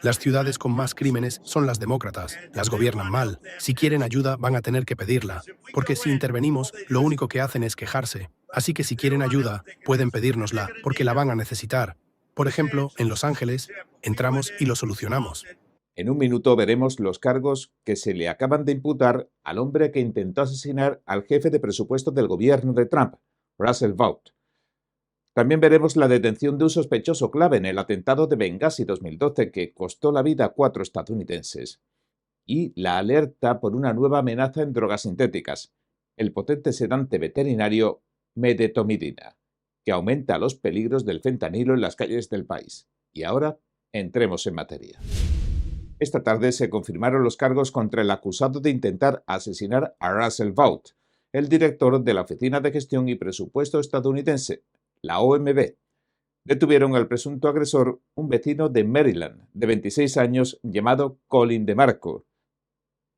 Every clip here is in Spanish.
Las ciudades con más crímenes son las demócratas, las gobiernan mal. Si quieren ayuda, van a tener que pedirla, porque si intervenimos, lo único que hacen es quejarse. Así que si quieren ayuda, pueden pedírnosla, porque la van a necesitar. Por ejemplo, en Los Ángeles, entramos y lo solucionamos. En un minuto veremos los cargos que se le acaban de imputar al hombre que intentó asesinar al jefe de presupuesto del gobierno de Trump, Russell Vought. También veremos la detención de un sospechoso clave en el atentado de Benghazi 2012 que costó la vida a 4 estadounidenses. Y la alerta por una nueva amenaza en drogas sintéticas, el potente sedante veterinario medetomidina, que aumenta los peligros del fentanilo en las calles del país. Y ahora, entremos en materia. Esta tarde se confirmaron los cargos contra el acusado de intentar asesinar a Russell Vought, el director de la Oficina de Gestión y Presupuesto estadounidense, la OMB. Detuvieron al presunto agresor, un vecino de Maryland, de 26 años, llamado Colin DeMarco.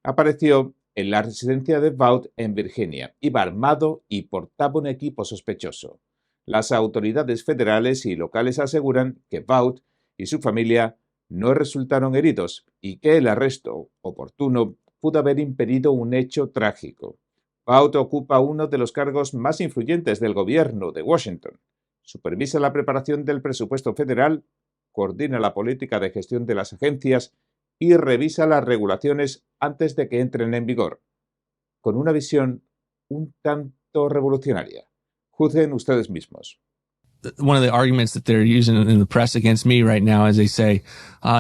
Apareció en la residencia de Vought en Virginia. Iba armado y portaba un equipo sospechoso. Las autoridades federales y locales aseguran que Vought y su familia no resultaron heridos y que el arresto oportuno pudo haber impedido un hecho trágico. Vought ocupa uno de los cargos más influyentes del gobierno de Washington. Supervisa la preparación del presupuesto federal, coordina la política de gestión de las agencias y revisa las regulaciones antes de que entren en vigor, con una visión un tanto revolucionaria. Juzguen ustedes mismos. One of the arguments that they're using in the press against me right now is they say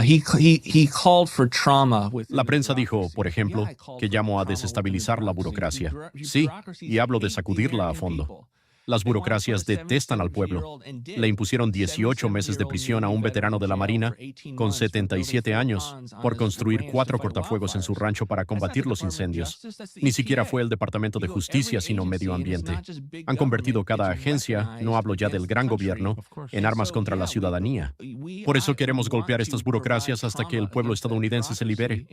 he called for trauma with. La prensa dijo, por ejemplo, que llamó a desestabilizar la burocracia. Sí, y hablo de sacudirla a fondo. Las burocracias detestan al pueblo. Le impusieron 18 meses de prisión a un veterano de la Marina con 77 años por construir 4 cortafuegos en su rancho para combatir los incendios. Ni siquiera fue el Departamento de Justicia, sino Medio Ambiente. Han convertido cada agencia, no hablo ya del gran gobierno, en armas contra la ciudadanía. Por eso queremos golpear estas burocracias hasta que el pueblo estadounidense se libere.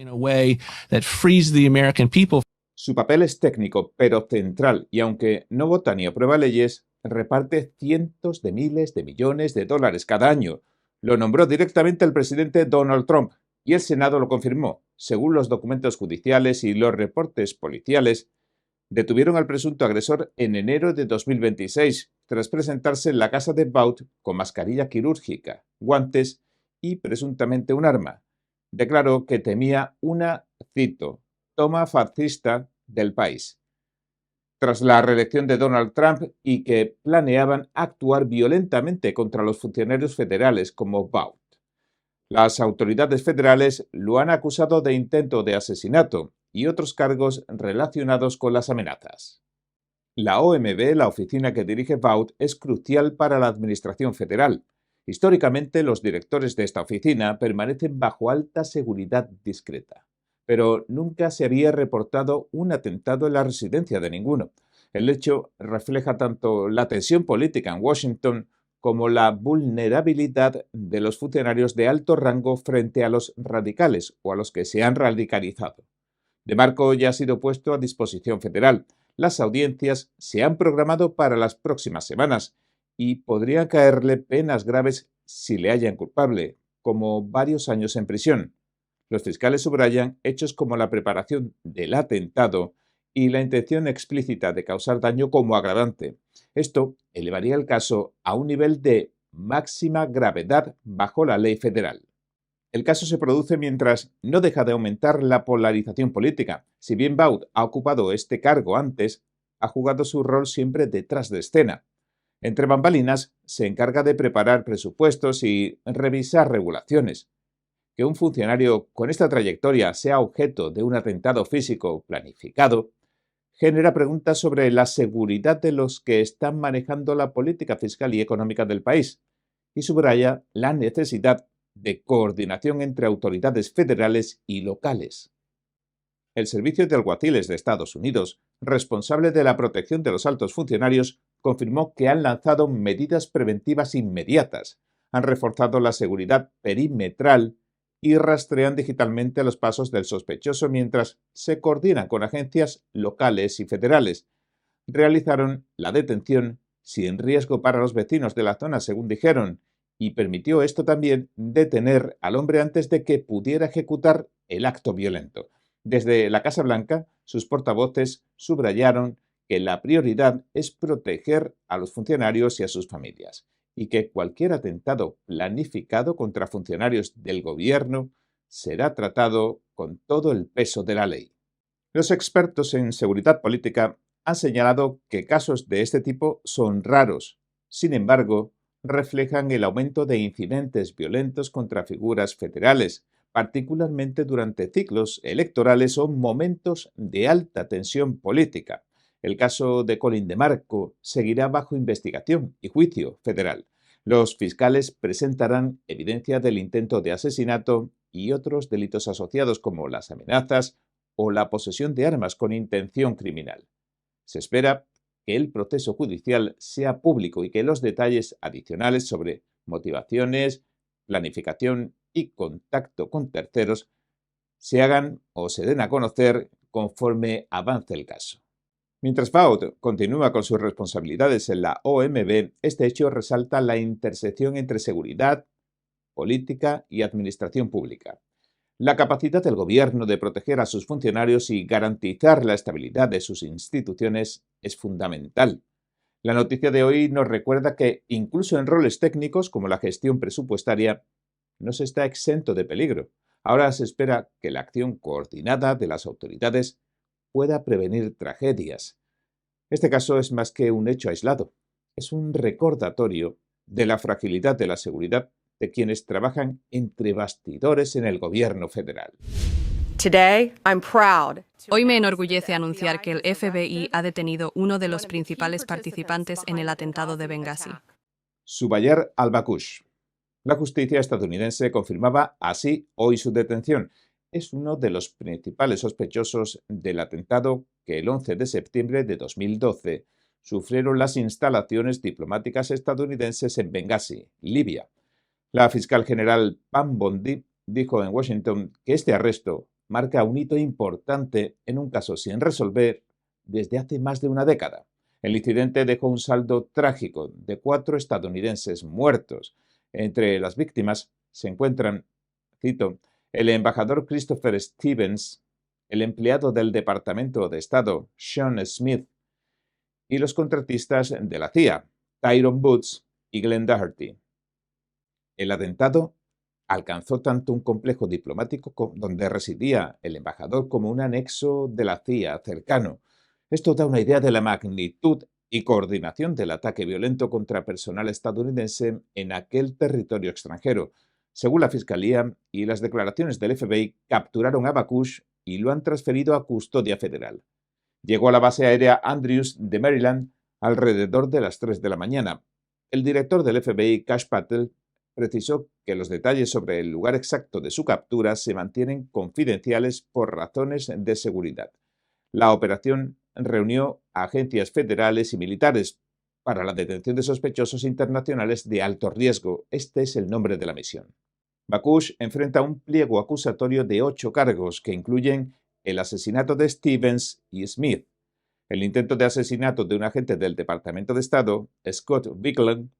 Su papel es técnico, pero central, y aunque no vota ni aprueba leyes, reparte cientos de miles de millones de dólares cada año. Lo nombró directamente el presidente Donald Trump, y el Senado lo confirmó. Según los documentos judiciales y los reportes policiales, detuvieron al presunto agresor en enero de 2026, tras presentarse en la casa de Vought con mascarilla quirúrgica, guantes y presuntamente un arma. Declaró que temía una, cito, toma fascista del país, tras la reelección de Donald Trump, y que planeaban actuar violentamente contra los funcionarios federales como Vought. Las autoridades federales lo han acusado de intento de asesinato y otros cargos relacionados con las amenazas. La OMB, la oficina que dirige Vought, es crucial para la administración federal. Históricamente, los directores de esta oficina permanecen bajo alta seguridad discreta, pero nunca se había reportado un atentado en la residencia de ninguno. El hecho refleja tanto la tensión política en Washington como la vulnerabilidad de los funcionarios de alto rango frente a los radicales o a los que se han radicalizado. DeMarco ya ha sido puesto a disposición federal. Las audiencias se han programado para las próximas semanas y podrían caerle penas graves si le hallan culpable, como varios años en prisión. Los fiscales subrayan hechos como la preparación del atentado y la intención explícita de causar daño como agravante. Esto elevaría el caso a un nivel de máxima gravedad bajo la ley federal. El caso se produce mientras no deja de aumentar la polarización política. Si bien Vought ha ocupado este cargo antes, ha jugado su rol siempre detrás de escena. Entre bambalinas, se encarga de preparar presupuestos y revisar regulaciones. Que un funcionario con esta trayectoria sea objeto de un atentado físico planificado genera preguntas sobre la seguridad de los que están manejando la política fiscal y económica del país y subraya la necesidad de coordinación entre autoridades federales y locales. El Servicio de Alguaciles de Estados Unidos, responsable de la protección de los altos funcionarios, confirmó que han lanzado medidas preventivas inmediatas, han reforzado la seguridad perimetral y rastrean digitalmente los pasos del sospechoso mientras se coordinan con agencias locales y federales. Realizaron la detención sin riesgo para los vecinos de la zona, según dijeron, y permitió esto también detener al hombre antes de que pudiera ejecutar el acto violento. Desde la Casa Blanca, sus portavoces subrayaron que la prioridad es proteger a los funcionarios y a sus familias, y que cualquier atentado planificado contra funcionarios del gobierno será tratado con todo el peso de la ley. Los expertos en seguridad política han señalado que casos de este tipo son raros. Sin embargo, reflejan el aumento de incidentes violentos contra figuras federales, particularmente durante ciclos electorales o momentos de alta tensión política. El caso de Colin DeMarco seguirá bajo investigación y juicio federal. Los fiscales presentarán evidencia del intento de asesinato y otros delitos asociados como las amenazas o la posesión de armas con intención criminal. Se espera que el proceso judicial sea público y que los detalles adicionales sobre motivaciones, planificación y contacto con terceros se hagan o se den a conocer conforme avance el caso. Mientras Faude continúa con sus responsabilidades en la OMB, este hecho resalta la intersección entre seguridad, política y administración pública. La capacidad del gobierno de proteger a sus funcionarios y garantizar la estabilidad de sus instituciones es fundamental. La noticia de hoy nos recuerda que, incluso en roles técnicos como la gestión presupuestaria, no se está exento de peligro. Ahora se espera que la acción coordinada de las autoridades pueda prevenir tragedias. Este caso es más que un hecho aislado. Es un recordatorio de la fragilidad de la seguridad de quienes trabajan entre bastidores en el gobierno federal. Hoy me enorgullece anunciar que el FBI ha detenido uno de los principales participantes en el atentado de Benghazi. Zubair al-Bakush. La justicia estadounidense confirmaba así hoy su detención. Es uno de los principales sospechosos del atentado que el 11 de septiembre de 2012 sufrieron las instalaciones diplomáticas estadounidenses en Benghazi, Libia. La fiscal general Pam Bondi dijo en Washington que este arresto marca un hito importante en un caso sin resolver desde hace más de una década. El incidente dejó un saldo trágico de 4 estadounidenses muertos. Entre las víctimas se encuentran, cito, el embajador Christopher Stevens, el empleado del Departamento de Estado Sean Smith y los contratistas de la CIA, Tyrone Boots y Glenn Doherty. El atentado alcanzó tanto un complejo diplomático donde residía el embajador como un anexo de la CIA cercano. Esto da una idea de la magnitud y coordinación del ataque violento contra personal estadounidense en aquel territorio extranjero. Según la Fiscalía y las declaraciones del FBI, capturaron a Bakush y lo han transferido a custodia federal. Llegó a la base aérea Andrews de Maryland alrededor de las 3 de la mañana. El director del FBI, Kash Patel, precisó que los detalles sobre el lugar exacto de su captura se mantienen confidenciales por razones de seguridad. La operación reunió a agencias federales y militares para la detención de sospechosos internacionales de alto riesgo. Este es el nombre de la misión. Bakush enfrenta un pliego acusatorio de 8 cargos que incluyen el asesinato de Stevens y Smith, el intento de asesinato de un agente del Departamento de Estado, Scott Bicklund,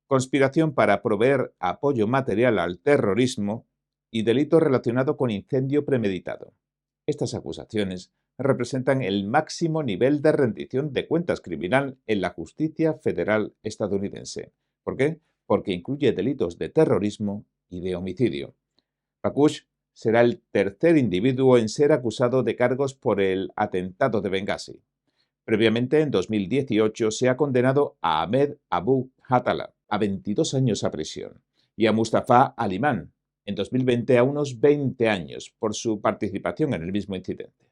conspiración para proveer apoyo material al terrorismo y delito relacionado con incendio premeditado. Estas acusaciones representan el máximo nivel de rendición de cuentas criminal en la justicia federal estadounidense. ¿Por qué? Porque incluye delitos de terrorismo y de homicidio. Bakush será el tercer individuo en ser acusado de cargos por el atentado de Benghazi. Previamente, en 2018, se ha condenado a Ahmed Abu Khatala a 22 años a prisión y a Mustafa Aliman en 2020 a unos 20 años por su participación en el mismo incidente.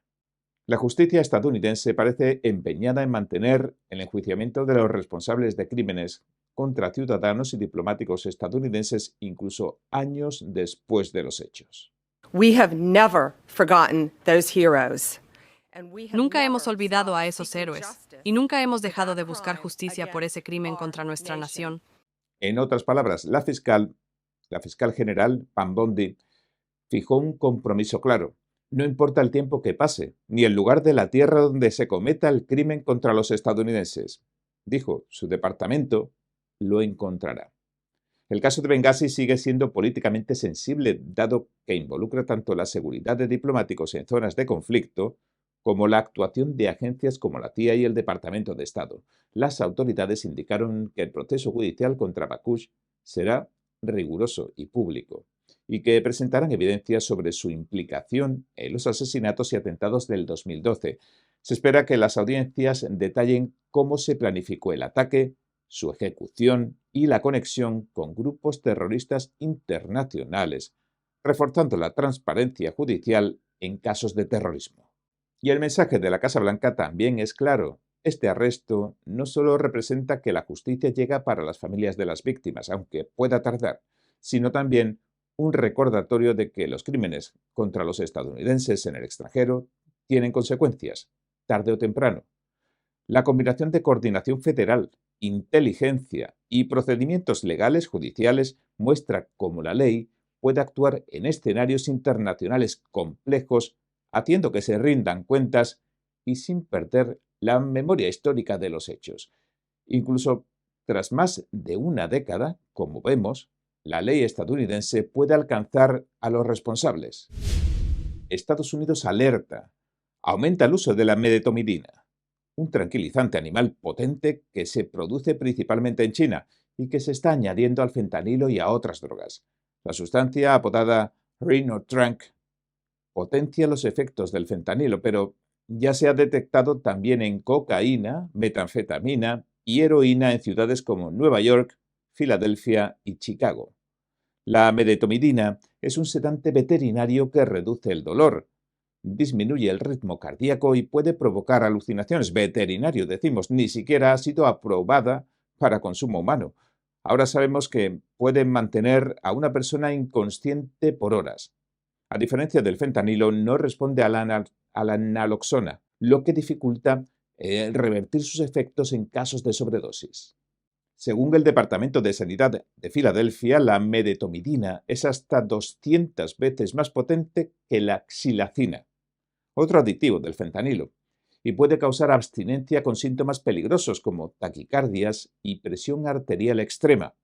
La justicia estadounidense parece empeñada en mantener el enjuiciamiento de los responsables de crímenes contra ciudadanos y diplomáticos estadounidenses incluso años después de los hechos. Nunca hemos olvidado a esos héroes y nunca hemos dejado de buscar justicia por ese crimen contra nuestra nación. En otras palabras, la fiscal general Pam Bondi fijó un compromiso claro. No importa el tiempo que pase, ni el lugar de la tierra donde se cometa el crimen contra los estadounidenses. Dijo, su departamento lo encontrará. El caso de Benghazi sigue siendo políticamente sensible, dado que involucra tanto la seguridad de diplomáticos en zonas de conflicto como la actuación de agencias como la CIA y el Departamento de Estado. Las autoridades indicaron que el proceso judicial contra Bakush será riguroso y público, y que presentarán evidencias sobre su implicación en los asesinatos y atentados del 2012. Se espera que las audiencias detallen cómo se planificó el ataque, su ejecución y la conexión con grupos terroristas internacionales, reforzando la transparencia judicial en casos de terrorismo. Y el mensaje de la Casa Blanca también es claro. Este arresto no solo representa que la justicia llega para las familias de las víctimas, aunque pueda tardar, sino también un recordatorio de que los crímenes contra los estadounidenses en el extranjero tienen consecuencias, tarde o temprano. La combinación de coordinación federal, inteligencia y procedimientos legales judiciales muestra cómo la ley puede actuar en escenarios internacionales complejos, haciendo que se rindan cuentas y sin perder la memoria histórica de los hechos. Incluso tras más de una década, como vemos, la ley estadounidense puede alcanzar a los responsables. Estados Unidos alerta. Aumenta el uso de la medetomidina, un tranquilizante animal potente que se produce principalmente en China y que se está añadiendo al fentanilo y a otras drogas. La sustancia, apodada Rhinotrank, potencia los efectos del fentanilo, pero ya se ha detectado también en cocaína, metanfetamina y heroína en ciudades como Nueva York, Filadelfia y Chicago. La medetomidina es un sedante veterinario que reduce el dolor, disminuye el ritmo cardíaco y puede provocar alucinaciones. Veterinario, decimos, ni siquiera ha sido aprobada para consumo humano. Ahora sabemos que puede mantener a una persona inconsciente por horas. A diferencia del fentanilo, no responde a la naloxona, lo que dificulta revertir sus efectos en casos de sobredosis. Según el Departamento de Sanidad de Filadelfia, la medetomidina es hasta 200 veces más potente que la xilacina, otro aditivo del fentanilo, y puede causar abstinencia con síntomas peligrosos como taquicardias y presión arterial extrema.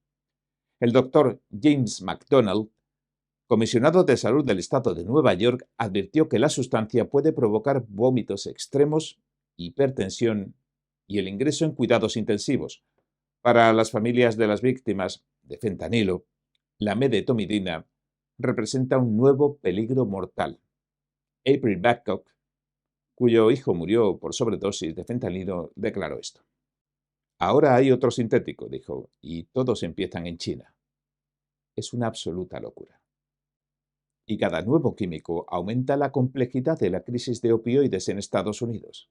El doctor James McDonald, comisionado de salud del estado de Nueva York, advirtió que la sustancia puede provocar vómitos extremos, hipertensión y el ingreso en cuidados intensivos. Para las familias de las víctimas de fentanilo, la medetomidina representa un nuevo peligro mortal. April Babcock, cuyo hijo murió por sobredosis de fentanilo, declaró esto. Ahora hay otro sintético, dijo, y todos empiezan en China. Es una absoluta locura. Y cada nuevo químico aumenta la complejidad de la crisis de opioides en Estados Unidos.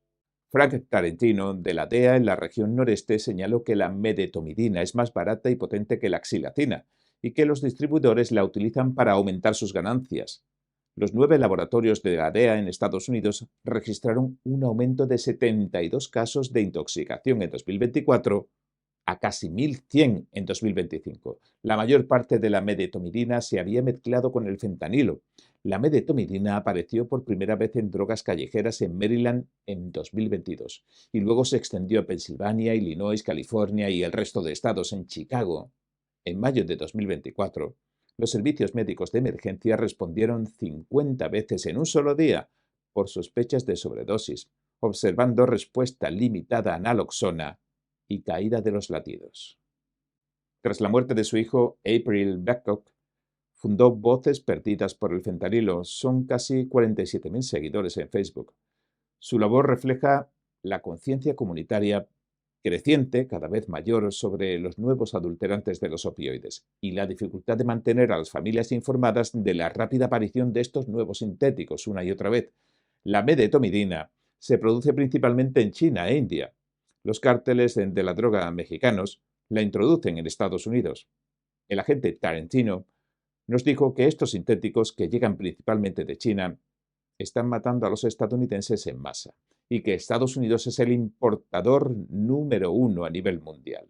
Frank Tarentino, de la DEA en la región noreste, señaló que la medetomidina es más barata y potente que la xilacina y que los distribuidores la utilizan para aumentar sus ganancias. Los 9 laboratorios de la DEA en Estados Unidos registraron un aumento de 72 casos de intoxicación en 2024 a casi 1.100 en 2025. La mayor parte de la medetomidina se había mezclado con el fentanilo. La medetomidina apareció por primera vez en drogas callejeras en Maryland en 2022 y luego se extendió a Pensilvania, Illinois, California y el resto de estados. En Chicago, en mayo de 2024, los servicios médicos de emergencia respondieron 50 veces en un solo día por sospechas de sobredosis, observando respuesta limitada a naloxona y caída de los latidos. Tras la muerte de su hijo, April Babcock fundó Voces Perdidas por el Fentanilo. Son casi 47.000 seguidores en Facebook. Su labor refleja la conciencia comunitaria creciente, cada vez mayor, sobre los nuevos adulterantes de los opioides y la dificultad de mantener a las familias informadas de la rápida aparición de estos nuevos sintéticos una y otra vez. La medetomidina se produce principalmente en China e India. Los cárteles de la droga mexicanos la introducen en Estados Unidos. El agente Tarentino nos dijo que estos sintéticos, que llegan principalmente de China, están matando a los estadounidenses en masa y que Estados Unidos es el importador número 1 a nivel mundial.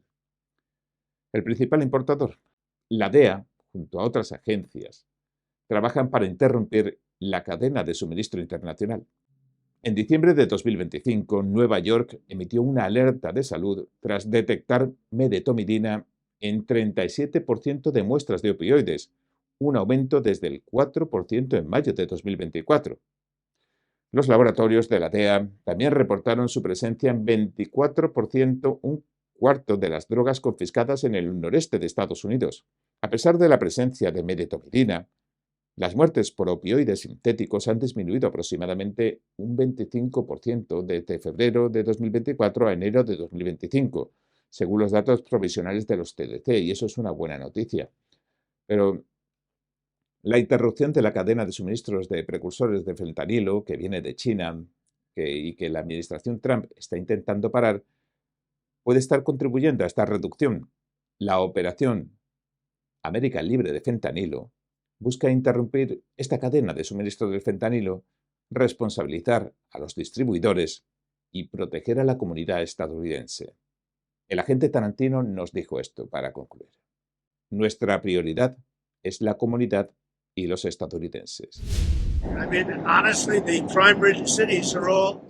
El principal importador, la DEA, junto a otras agencias, trabajan para interrumpir la cadena de suministro internacional. En diciembre de 2025, Nueva York emitió una alerta de salud tras detectar medetomidina en 37% de muestras de opioides, un aumento desde el 4% en mayo de 2024. Los laboratorios de la DEA también reportaron su presencia en 24%, un cuarto de las drogas confiscadas en el noreste de Estados Unidos. A pesar de la presencia de medetomidina, las muertes por opioides sintéticos han disminuido aproximadamente un 25% desde febrero de 2024 a enero de 2025, según los datos provisionales de los CDC, y eso es una buena noticia. Pero la interrupción de la cadena de suministros de precursores de fentanilo, que viene de China y que la administración Trump está intentando parar, puede estar contribuyendo a esta reducción. La operación América Libre de Fentanilo busca interrumpir esta cadena de suministro del fentanilo, responsabilizar a los distribuidores y proteger a la comunidad estadounidense. El agente Tarantino nos dijo esto para concluir. Nuestra prioridad es la comunidad y los estadounidenses.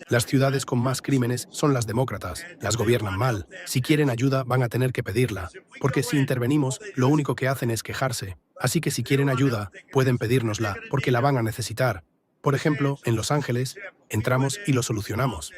Las ciudades con más crímenes son las demócratas. Las gobiernan mal. Si quieren ayuda, van a tener que pedirla. Porque si intervenimos, lo único que hacen es quejarse. Así que si quieren ayuda, pueden pedírnosla, porque la van a necesitar. Por ejemplo, en Los Ángeles, entramos y lo solucionamos.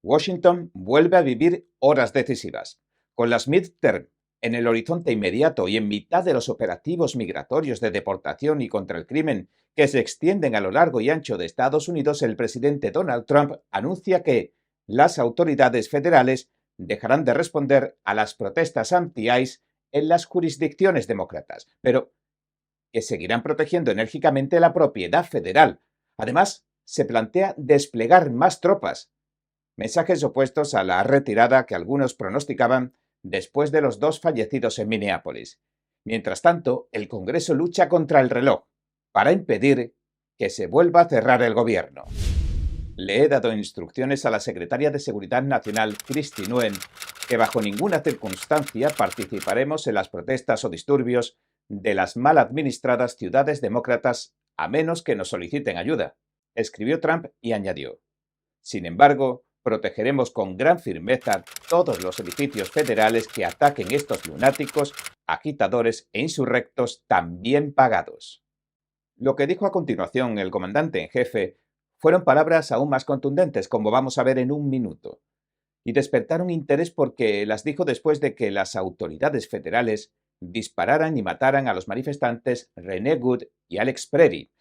Washington vuelve a vivir horas decisivas. Con las midterm en el horizonte inmediato y en mitad de los operativos migratorios de deportación y contra el crimen que se extienden a lo largo y ancho de Estados Unidos, el presidente Donald Trump anuncia que las autoridades federales dejarán de responder a las protestas anti-ICE en las jurisdicciones demócratas, pero que seguirán protegiendo enérgicamente la propiedad federal. Además, se plantea desplegar más tropas. Mensajes opuestos a la retirada que algunos pronosticaban después de los 2 fallecidos en Minneapolis. Mientras tanto, el Congreso lucha contra el reloj para impedir que se vuelva a cerrar el gobierno. Le he dado instrucciones a la secretaria de Seguridad Nacional, Kristi Noem, que bajo ninguna circunstancia participaremos en las protestas o disturbios de las mal administradas ciudades demócratas a menos que nos soliciten ayuda, escribió Trump y añadió. Sin embargo, protegeremos con gran firmeza todos los edificios federales que ataquen estos lunáticos, agitadores e insurrectos tan bien pagados. Lo que dijo a continuación el comandante en jefe fueron palabras aún más contundentes, como vamos a ver en un minuto, y despertaron interés porque las dijo después de que las autoridades federales dispararan y mataran a los manifestantes René Good y Alex Preri.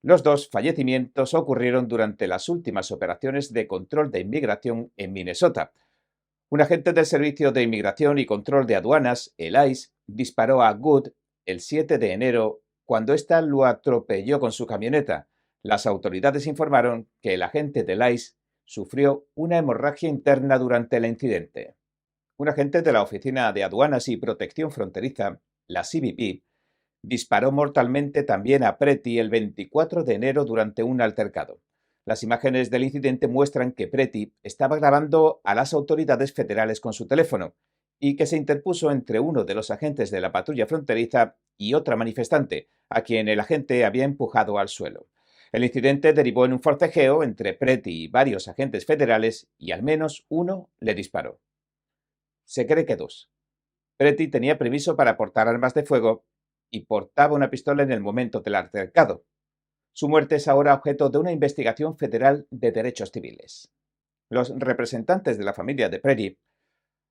Los 2 fallecimientos ocurrieron durante las últimas operaciones de control de inmigración en Minnesota. Un agente del Servicio de Inmigración y Control de Aduanas, el ICE, disparó a Good el 7 de enero cuando ésta lo atropelló con su camioneta. Las autoridades informaron que el agente del ICE sufrió una hemorragia interna durante el incidente. Un agente de la Oficina de Aduanas y Protección Fronteriza, la CBP, disparó mortalmente también a Preti el 24 de enero durante un altercado. Las imágenes del incidente muestran que Preti estaba grabando a las autoridades federales con su teléfono y que se interpuso entre uno de los agentes de la patrulla fronteriza y otra manifestante, a quien el agente había empujado al suelo. El incidente derivó en un forcejeo entre Preti y varios agentes federales y al menos uno le disparó. Se cree que 2. Preti tenía permiso para portar armas de fuego y portaba una pistola en el momento del altercado. Su muerte es ahora objeto de una investigación federal de derechos civiles. Los representantes de la familia de Preri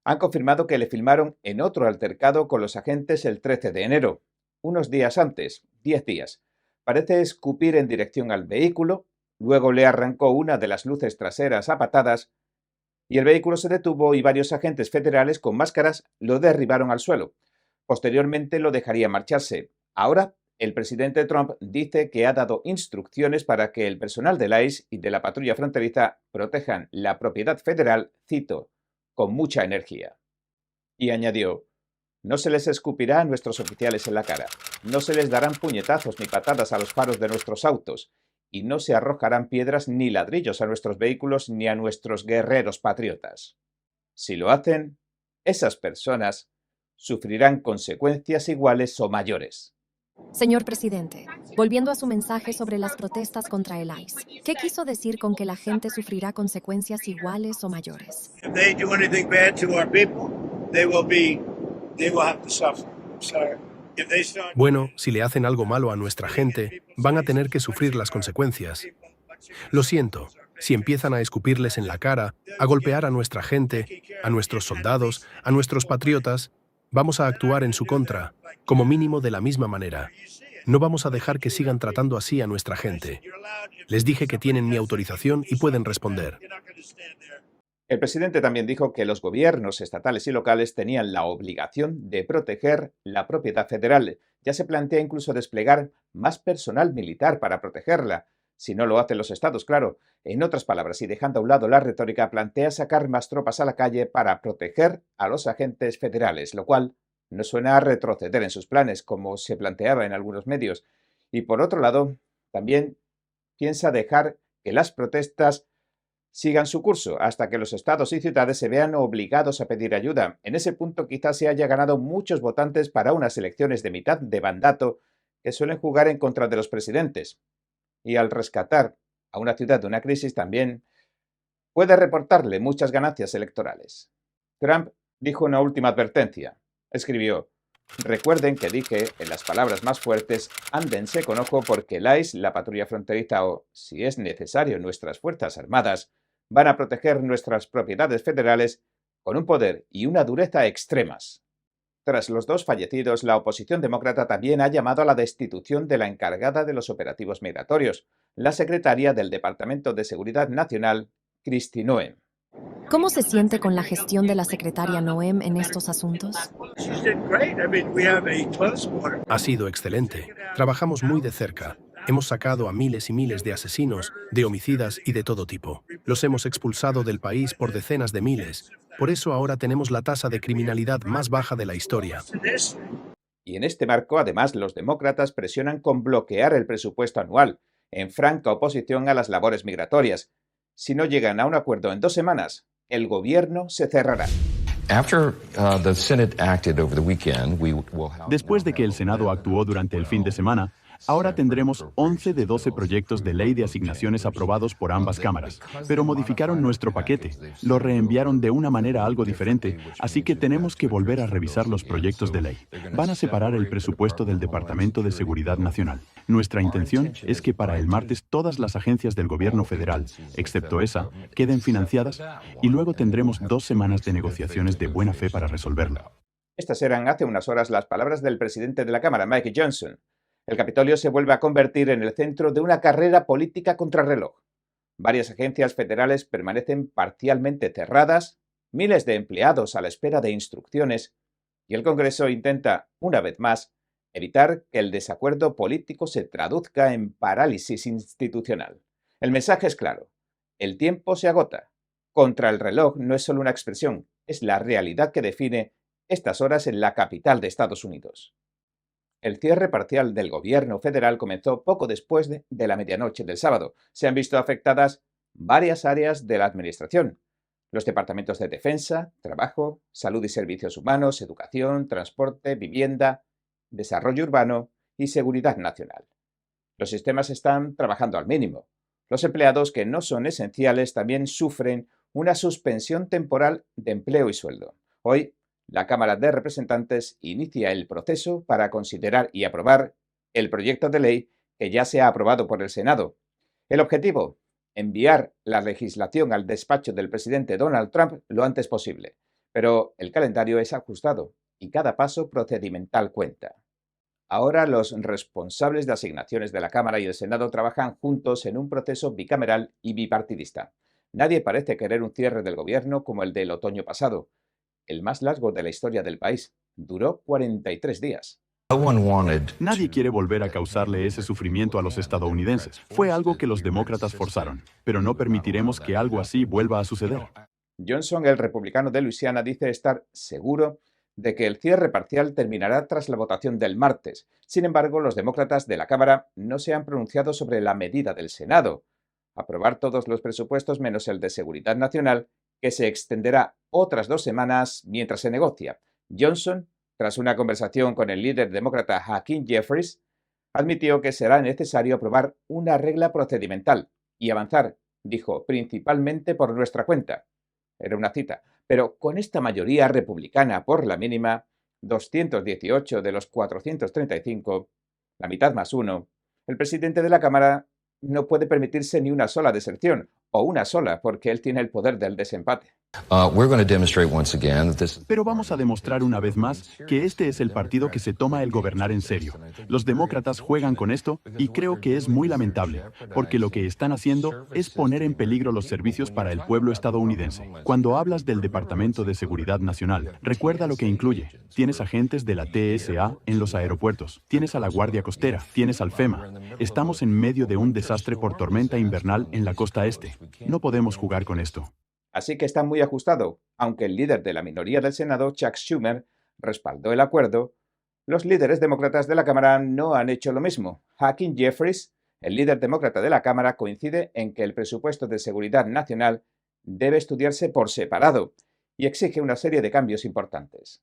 han confirmado que le filmaron en otro altercado con los agentes el 13 de enero, unos días antes, 10 días. Parece escupir en dirección al vehículo, luego le arrancó una de las luces traseras a patadas y el vehículo se detuvo y varios agentes federales con máscaras lo derribaron al suelo. Posteriormente lo dejaría marcharse. Ahora, el presidente Trump dice que ha dado instrucciones para que el personal del ICE y de la patrulla fronteriza protejan la propiedad federal, cito, con mucha energía. Y añadió, no se les escupirá a nuestros oficiales en la cara, no se les darán puñetazos ni patadas a los faros de nuestros autos, y no se arrojarán piedras ni ladrillos a nuestros vehículos ni a nuestros guerreros patriotas. Si lo hacen, esas personas sufrirán consecuencias iguales o mayores. Señor presidente, volviendo a su mensaje sobre las protestas contra el ICE, ¿qué quiso decir con que la gente sufrirá consecuencias iguales o mayores? Bueno, si le hacen algo malo a nuestra gente, van a tener que sufrir las consecuencias. Lo siento, si empiezan a escupirles en la cara, a golpear a nuestra gente, a nuestros soldados, a nuestros patriotas, vamos a actuar en su contra, como mínimo de la misma manera. No vamos a dejar que sigan tratando así a nuestra gente. Les dije que tienen mi autorización y pueden responder. El presidente también dijo que los gobiernos estatales y locales tenían la obligación de proteger la propiedad federal. Ya se plantea incluso desplegar más personal militar para protegerla. Si no lo hacen los estados, claro. En otras palabras, y dejando a un lado la retórica, plantea sacar más tropas a la calle para proteger a los agentes federales, lo cual no suena a retroceder en sus planes, como se planteaba en algunos medios. Y por otro lado, también piensa dejar que las protestas sigan su curso hasta que los estados y ciudades se vean obligados a pedir ayuda. En ese punto quizás se haya ganado muchos votantes para unas elecciones de mitad de mandato que suelen jugar en contra de los presidentes. Y al rescatar a una ciudad de una crisis también puede reportarle muchas ganancias electorales. Trump dijo una última advertencia. Escribió: recuerden que dije en las palabras más fuertes, ándense con ojo porque el ICE, la patrulla fronteriza o, si es necesario, nuestras Fuerzas Armadas, van a proteger nuestras propiedades federales con un poder y una dureza extremas. Tras los dos fallecidos, la oposición demócrata también ha llamado a la destitución de la encargada de los operativos migratorios, la secretaria del Departamento de Seguridad Nacional, Kristi Noem. ¿Cómo se siente con la gestión de la secretaria Noem en estos asuntos? Ha sido excelente. Trabajamos muy de cerca. Hemos sacado a miles y miles de asesinos, de homicidas y de todo tipo. Los hemos expulsado del país por decenas de miles. Por eso ahora tenemos la tasa de criminalidad más baja de la historia. Y en este marco, además, los demócratas presionan con bloquear el presupuesto anual, en franca oposición a las labores migratorias. Si no llegan a un acuerdo en 2 semanas, el gobierno se cerrará. Después de que el Senado actuó durante el fin de semana, ahora tendremos 11 de 12 proyectos de ley de asignaciones aprobados por ambas cámaras, pero modificaron nuestro paquete, lo reenviaron de una manera algo diferente, así que tenemos que volver a revisar los proyectos de ley. Van a separar el presupuesto del Departamento de Seguridad Nacional. Nuestra intención es que para el martes todas las agencias del gobierno federal, excepto esa, queden financiadas y luego tendremos 2 semanas de negociaciones de buena fe para resolverlo. Estas eran hace unas horas las palabras del presidente de la Cámara, Mike Johnson. El Capitolio se vuelve a convertir en el centro de una carrera política contrarreloj. Varias agencias federales permanecen parcialmente cerradas, miles de empleados a la espera de instrucciones, y el Congreso intenta, una vez más, evitar que el desacuerdo político se traduzca en parálisis institucional. El mensaje es claro: el tiempo se agota. Contra el reloj no es solo una expresión, es la realidad que define estas horas en la capital de Estados Unidos. El cierre parcial del gobierno federal comenzó poco después de la medianoche del sábado. Se han visto afectadas varias áreas de la administración: los departamentos de Defensa, Trabajo, Salud y Servicios Humanos, Educación, Transporte, Vivienda, Desarrollo Urbano y Seguridad Nacional. Los sistemas están trabajando al mínimo. Los empleados que no son esenciales también sufren una suspensión temporal de empleo y sueldo. Hoy, la Cámara de Representantes inicia el proceso para considerar y aprobar el proyecto de ley que ya se ha aprobado por el Senado. El objetivo: enviar la legislación al despacho del presidente Donald Trump lo antes posible. Pero el calendario es ajustado y cada paso procedimental cuenta. Ahora los responsables de asignaciones de la Cámara y el Senado trabajan juntos en un proceso bicameral y bipartidista. Nadie parece querer un cierre del gobierno como el del otoño pasado, el más largo de la historia del país. Duró 43 días. Nadie quiere volver a causarle ese sufrimiento a los estadounidenses. Fue algo que los demócratas forzaron, pero no permitiremos que algo así vuelva a suceder. Johnson, el republicano de Luisiana, dice estar seguro de que el cierre parcial terminará tras la votación del martes. Sin embargo, los demócratas de la Cámara no se han pronunciado sobre la medida del Senado: aprobar todos los presupuestos menos el de Seguridad Nacional, que se extenderá otras 2 semanas mientras se negocia. Johnson, tras una conversación con el líder demócrata Hakeem Jeffries, admitió que será necesario aprobar una regla procedimental y avanzar, dijo, principalmente por nuestra cuenta. Era una cita. Pero con esta mayoría republicana por la mínima, 218 de los 435, la mitad más uno, el presidente de la Cámara no puede permitirse ni una sola deserción, o una sola, porque él tiene el poder del desempate. Pero vamos a demostrar una vez más que este es el partido que se toma el gobernar en serio. Los demócratas juegan con esto y creo que es muy lamentable, porque lo que están haciendo es poner en peligro los servicios para el pueblo estadounidense. Cuando hablas del Departamento de Seguridad Nacional, recuerda lo que incluye. Tienes agentes de la TSA en los aeropuertos, tienes a la Guardia Costera, tienes al FEMA. Estamos en medio de un desastre por tormenta invernal en la costa este. No podemos jugar con esto. Así que está muy ajustado. Aunque el líder de la minoría del Senado, Chuck Schumer, respaldó el acuerdo, los líderes demócratas de la Cámara no han hecho lo mismo. Hakeem Jeffries, el líder demócrata de la Cámara, coincide en que el presupuesto de seguridad nacional debe estudiarse por separado y exige una serie de cambios importantes.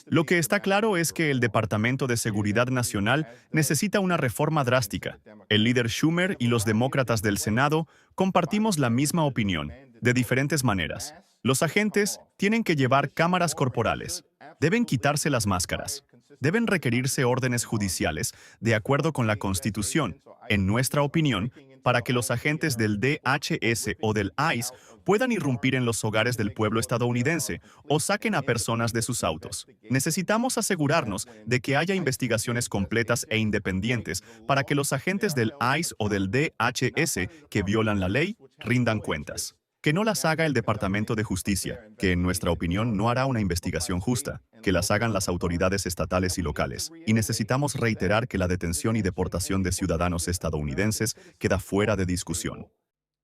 Lo que está claro es que el Departamento de Seguridad Nacional necesita una reforma drástica. El líder Schumer y los demócratas del Senado compartimos la misma opinión, de diferentes maneras. Los agentes tienen que llevar cámaras corporales, deben quitarse las máscaras, deben requerirse órdenes judiciales de acuerdo con la Constitución, en nuestra opinión, para que los agentes del DHS o del ICE puedan irrumpir en los hogares del pueblo estadounidense o saquen a personas de sus autos. Necesitamos asegurarnos de que haya investigaciones completas e independientes para que los agentes del ICE o del DHS que violan la ley rindan cuentas. Que no las haga el Departamento de Justicia, que en nuestra opinión no hará una investigación justa, que las hagan las autoridades estatales y locales. Y necesitamos reiterar que la detención y deportación de ciudadanos estadounidenses queda fuera de discusión.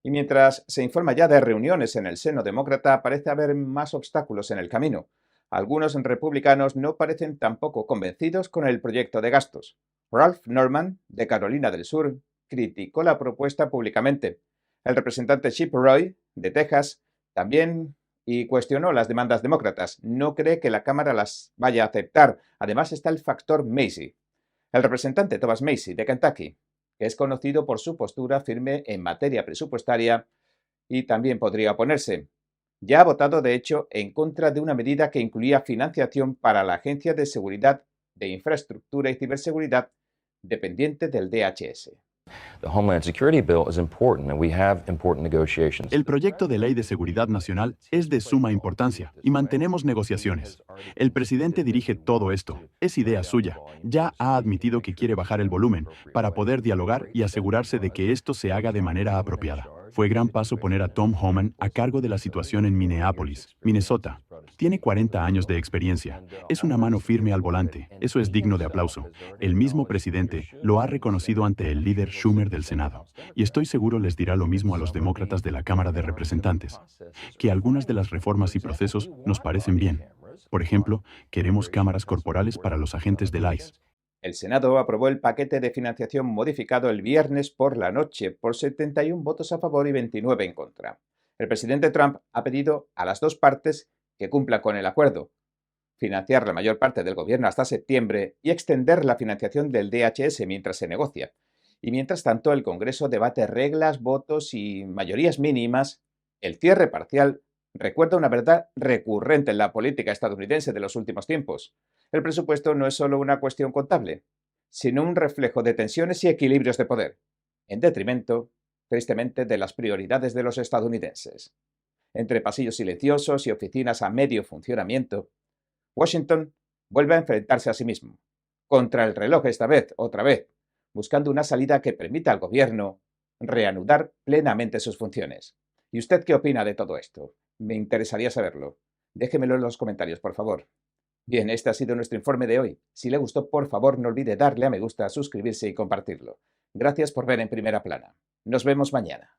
Y mientras se informa ya de reuniones en el seno demócrata, parece haber más obstáculos en el camino. Algunos republicanos no parecen tampoco convencidos con el proyecto de gastos. Ralph Norman, de Carolina del Sur, criticó la propuesta públicamente. El representante Chip Roy, de Texas, también y cuestionó las demandas demócratas. No cree que la Cámara las vaya a aceptar. Además está el factor Macy. El representante Thomas Macy, de Kentucky, que es conocido por su postura firme en materia presupuestaria y también podría oponerse. Ya ha votado, de hecho, en contra de una medida que incluía financiación para la Agencia de Seguridad de Infraestructura y Ciberseguridad dependiente del DHS. El proyecto de ley de seguridad nacional es de suma importancia y mantenemos negociaciones. El presidente dirige todo esto. Es idea suya. Ya ha admitido que quiere bajar el volumen para poder dialogar y asegurarse de que esto se haga de manera apropiada. Fue gran paso poner a Tom Homan a cargo de la situación en Minneapolis, Minnesota. Tiene 40 años de experiencia. Es una mano firme al volante. Eso es digno de aplauso. El mismo presidente lo ha reconocido ante el líder Schumer del Senado. Y estoy seguro les dirá lo mismo a los demócratas de la Cámara de Representantes, que algunas de las reformas y procesos nos parecen bien. Por ejemplo, queremos cámaras corporales para los agentes del ICE. El Senado aprobó el paquete de financiación modificado el viernes por la noche por 71 votos a favor y 29 en contra. El presidente Trump ha pedido a las dos partes que cumplan con el acuerdo, financiar la mayor parte del gobierno hasta septiembre y extender la financiación del DHS mientras se negocia. Y mientras tanto, el Congreso debate reglas, votos y mayorías mínimas. El cierre parcial recuerda una verdad recurrente en la política estadounidense de los últimos tiempos. El presupuesto no es solo una cuestión contable, sino un reflejo de tensiones y equilibrios de poder, en detrimento, tristemente, de las prioridades de los estadounidenses. Entre pasillos silenciosos y oficinas a medio funcionamiento, Washington vuelve a enfrentarse a sí mismo, contra el reloj esta vez, otra vez, buscando una salida que permita al gobierno reanudar plenamente sus funciones. ¿Y usted qué opina de todo esto? Me interesaría saberlo. Déjemelo en los comentarios, por favor. Bien, este ha sido nuestro informe de hoy. Si le gustó, por favor, no olvide darle a me gusta, suscribirse y compartirlo. Gracias por ver En Primera Plana. Nos vemos mañana.